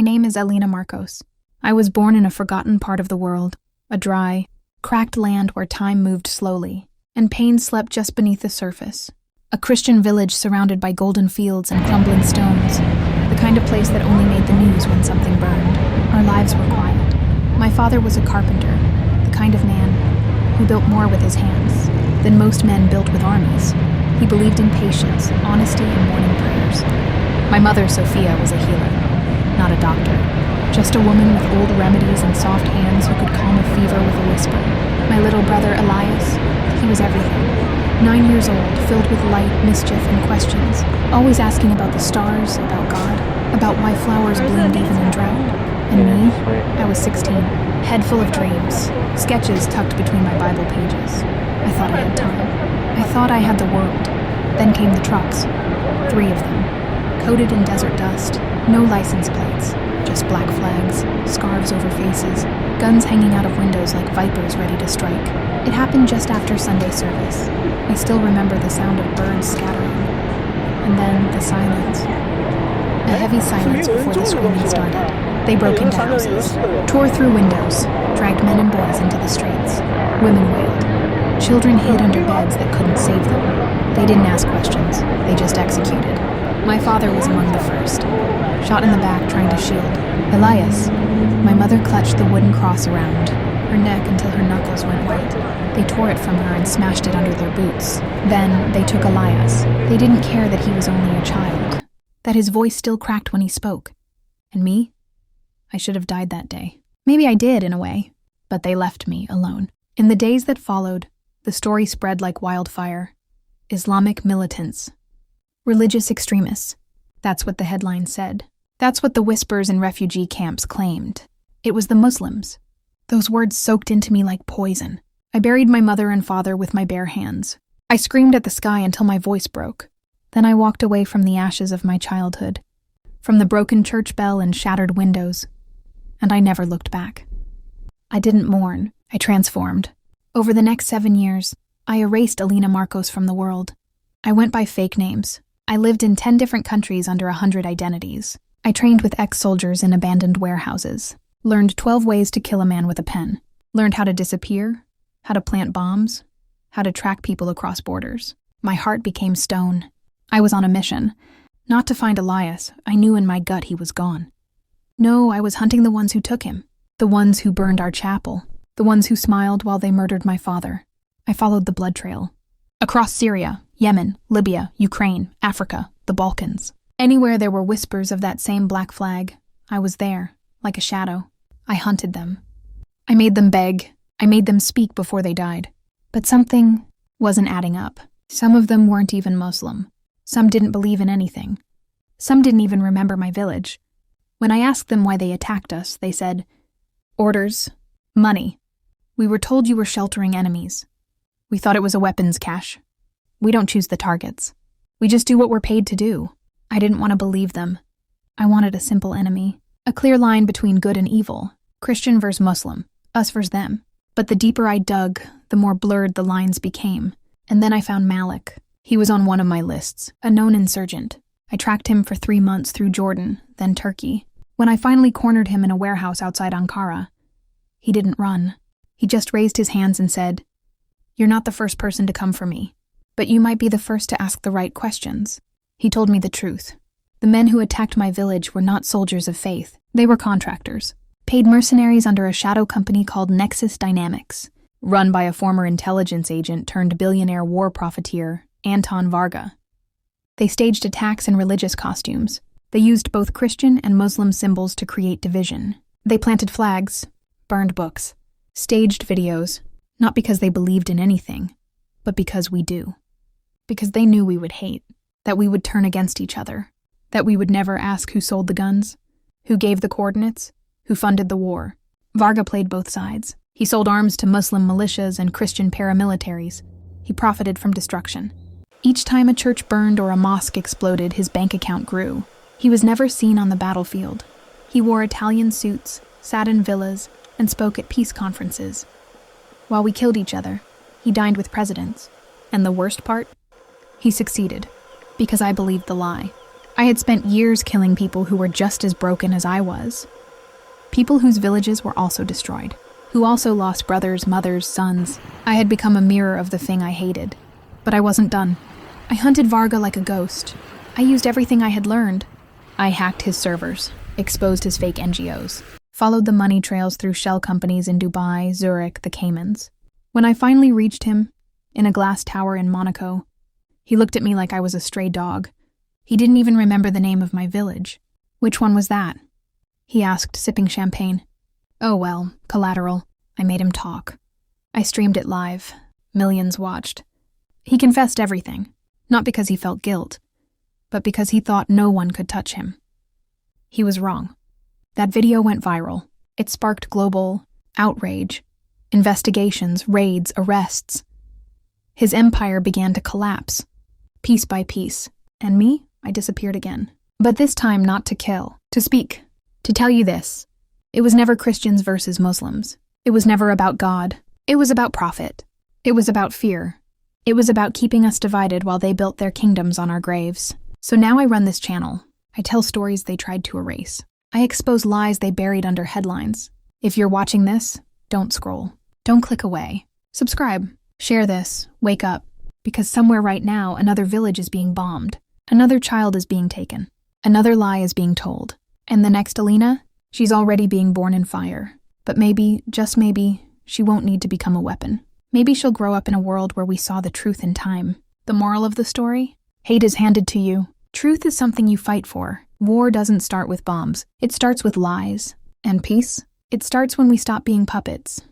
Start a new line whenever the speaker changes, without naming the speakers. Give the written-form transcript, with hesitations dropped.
name is Alina Marcos. I was born in a forgotten part of the world, a dry, cracked land where time moved slowly, and pain slept just beneath the surface. A Christian village surrounded by golden fields and crumbling stones, the kind of place that only made the news when something burned. Our lives were quiet. My father was a carpenter, the kind of man who built more with his hands than most men built with armies. He believed in patience, honesty, and morning prayers. My mother, Sophia, was a healer, not a doctor, just a woman with old remedies and soft hands who could calm a fever with a whisper. My little brother, Elias, he was everything. 9 years old, filled with light, mischief, and questions, always asking about the stars, about God, about why flowers bloomed even in drought. And me, I was 16, head full of dreams, sketches tucked between my Bible pages. I thought I had time. I thought I had the world. Then came the trucks. 3 of them, coated in desert dust, no license plates, just black flags, scarves over faces, guns hanging out of windows like vipers ready to strike. It happened just after Sunday service. I still remember the sound of birds scattering, and then the silence. A heavy silence before the screaming started. They broke into houses, tore through windows, dragged men and boys into the streets. Women wailed. Children hid under beds that couldn't save them. They didn't ask questions, they just executed. My father was among the first, shot in the back trying to shield. Elias, my mother clutched the wooden cross around her neck until her knuckles went white. They tore it from her and smashed it under their boots. Then they took Elias. They didn't care that he was only a child, that his voice still cracked when he spoke. And me? I should have died that day. Maybe I did, in a way, but they left me alone. In the days that followed, the story spread like wildfire. Islamic militants. Religious extremists. That's what the headline said. That's what the whispers in refugee camps claimed. It was the Muslims. Those words soaked into me like poison. I buried my mother and father with my bare hands. I screamed at the sky until my voice broke. Then I walked away from the ashes of my childhood, from the broken church bell and shattered windows, and I never looked back. I didn't mourn. I transformed. Over the next 7 years, I erased Alina Marcos from the world. I went by fake names. I lived in 10 different countries under 100 identities. I trained with ex-soldiers in abandoned warehouses, learned 12 ways to kill a man with a pen, learned how to disappear, how to plant bombs, how to track people across borders. My heart became stone. I was on a mission. Not to find Elias. I knew in my gut he was gone. No, I was hunting the ones who took him, the ones who burned our chapel, the ones who smiled while they murdered my father. I followed the blood trail. Across Syria, Yemen, Libya, Ukraine, Africa, the Balkans. Anywhere there were whispers of that same black flag, I was there, like a shadow. I hunted them. I made them beg. I made them speak before they died. But something wasn't adding up. Some of them weren't even Muslim. Some didn't believe in anything. Some didn't even remember my village. When I asked them why they attacked us, they said, "Orders, money. We were told you were sheltering enemies. We thought it was a weapons cache. We don't choose the targets. We just do what we're paid to do." I didn't want to believe them. I wanted a simple enemy, a clear line between good and evil, Christian versus Muslim, us versus them. But the deeper I dug, the more blurred the lines became. And then I found Malik. He was on one of my lists, a known insurgent. I tracked him for 3 months through Jordan, then Turkey. When I finally cornered him in a warehouse outside Ankara, he didn't run. He just raised his hands and said, "You're not the first person to come for me, but you might be the first to ask the right questions." He told me the truth. The men who attacked my village were not soldiers of faith. They were contractors, paid mercenaries under a shadow company called Nexus Dynamics, run by a former intelligence agent turned billionaire war profiteer, Anton Varga. They staged attacks in religious costumes. They used both Christian and Muslim symbols to create division. They planted flags, burned books, staged videos, not because they believed in anything, but because we do. Because they knew we would hate, that we would turn against each other, that we would never ask who sold the guns, who gave the coordinates, who funded the war. Varga played both sides. He sold arms to Muslim militias and Christian paramilitaries. He profited from destruction. Each time a church burned or a mosque exploded, his bank account grew. He was never seen on the battlefield. He wore Italian suits, sat in villas, and spoke at peace conferences. While we killed each other, he dined with presidents. And the worst part? He succeeded, because I believed the lie. I had spent years killing people who were just as broken as I was. People whose villages were also destroyed, who also lost brothers, mothers, sons. I had become a mirror of the thing I hated. But I wasn't done. I hunted Varga like a ghost. I used everything I had learned. I hacked his servers, exposed his fake NGOs, followed the money trails through shell companies in Dubai, Zurich, the Caymans. When I finally reached him, in a glass tower in Monaco, he looked at me like I was a stray dog. He didn't even remember the name of my village. "Which one was that?" he asked, sipping champagne. "Oh well, collateral." I made him talk. I streamed it live. Millions watched. He confessed everything, not because he felt guilt, but because he thought no one could touch him. He was wrong. That video went viral. It sparked global outrage, investigations, raids, arrests. His empire began to collapse, piece by piece. And me, I disappeared again. But this time not to kill, to speak, to tell you this. It was never Christians versus Muslims. It was never about God. It was about profit. It was about fear. It was about keeping us divided while they built their kingdoms on our graves. So now I run this channel. I tell stories they tried to erase. I expose lies they buried under headlines. If you're watching this, don't scroll. Don't click away. Subscribe. Share this. Wake up. Because somewhere right now, another village is being bombed. Another child is being taken. Another lie is being told. And the next Alina, she's already being born in fire. But maybe, just maybe, she won't need to become a weapon. Maybe she'll grow up in a world where we saw the truth in time. The moral of the story? Hate is handed to you. Truth is something you fight for. War doesn't start with bombs. It starts with lies. And peace? It starts when we stop being puppets.